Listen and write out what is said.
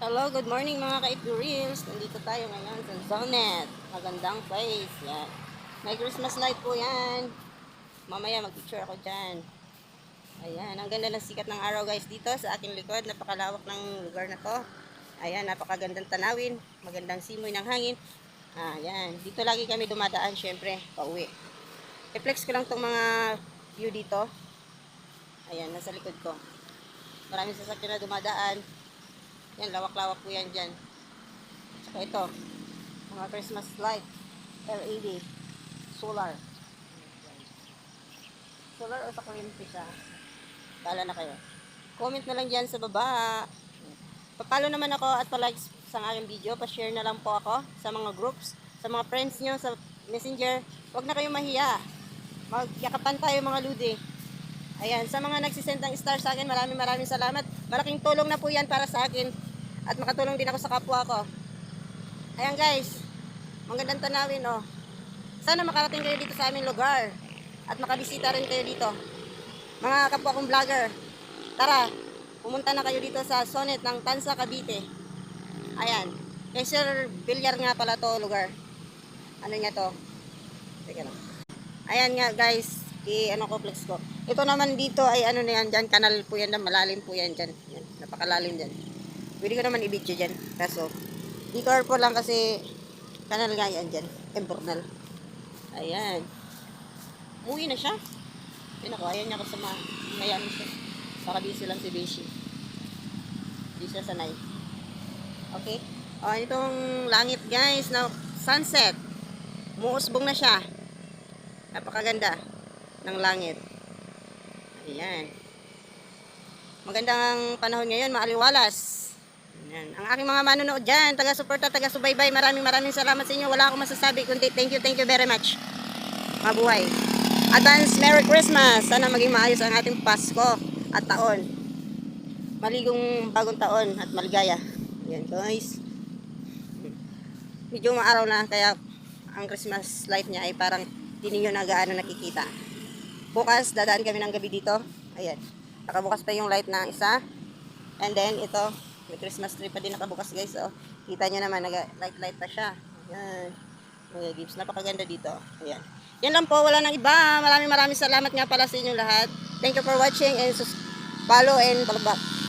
Hello, good morning mga ka-Reels. Nandito tayo ngayon sa Zonet. Magandang place. Yan. May Christmas light po yan. Mamaya mag-picture ako dyan. Ayan, ang ganda ng sikat ng araw guys dito sa aking likod. Napakalawak ng lugar na to. Ayan, napakagandang tanawin. Magandang simoy ng hangin. Ayan, dito lagi kami dumadaan syempre, pauwi. I-flex ko lang tong mga view dito. Ayan, nasa likod ko. Maraming sasakyan na dumadaan. Yan, lawak-lawak po yan dyan. Saka ito, mga Christmas light, LED, solar. Solar o sa kuryente siya. Bahala na kayo. Comment na lang dyan sa baba. Papalo naman ako at pa-like sa aking video. Pa-share na lang po ako sa mga groups, sa mga friends nyo, sa messenger. Huwag na kayong mahiya. Magyakapan tayo mga ludi. Ayan, sa mga nagsisend ng star sa akin, maraming salamat. Malaking tulong na po yan para sa akin. At makatulong din ako sa kapwa ko. Ayan guys, magandang tanawin oh. Sana makarating kayo dito sa aming lugar. At makabisita rin kayo dito. Mga kapwa kong vlogger, tara, pumunta na kayo dito sa Zonet ng Tansa, Cavite. Ayan, kay Sir Villar nga pala to lugar. Ano niya to? Teka lang. Ayan nga guys, ano ko, flex ko. Ito naman dito ay ano na yan dyan, kanal po yan, malalim po yan dyan. Yan, napakalalim dyan. Pwede ko naman i-video dyan, kaso be careful lang kasi kanal nga yan dyan, tempornal. Ayan. Umuwi na siya. Ayaw niya kasi mayaman siya. Baka busy lang si Beshi. Hindi siya sanay. Okay? O, itong langit guys, na sunset. Umuusbong na siya. Napakaganda ng langit. Ayan. Magandang panahon ngayon, maaliwalas. Ayan. Ang aking mga manonood dyan, taga-suporta, taga-subaybay, maraming salamat sa inyo. Wala akong masasabi, kundi thank you very much. Mabuhay. Advance Merry Christmas. Sana maging maayos ang ating Pasko at taon. Maligong bagong taon at maligaya. Ayan guys. Medyo maaraw na, kaya ang Christmas light niya ay parang di ninyo na gaano nakikita. Bukas, dadaan kami ng gabi dito. Ayan. Nakabukas pa yung light na isa. And then, ito, may Christmas tree pa din nakabukas guys. Oh. Kita nyo naman, nag-light pa siya. Ayan. Mga gives. Napakaganda dito. Ayan. Yan lang po, wala nang iba. Maraming salamat nga pala sa inyo lahat. Thank you for watching and follow and follow back.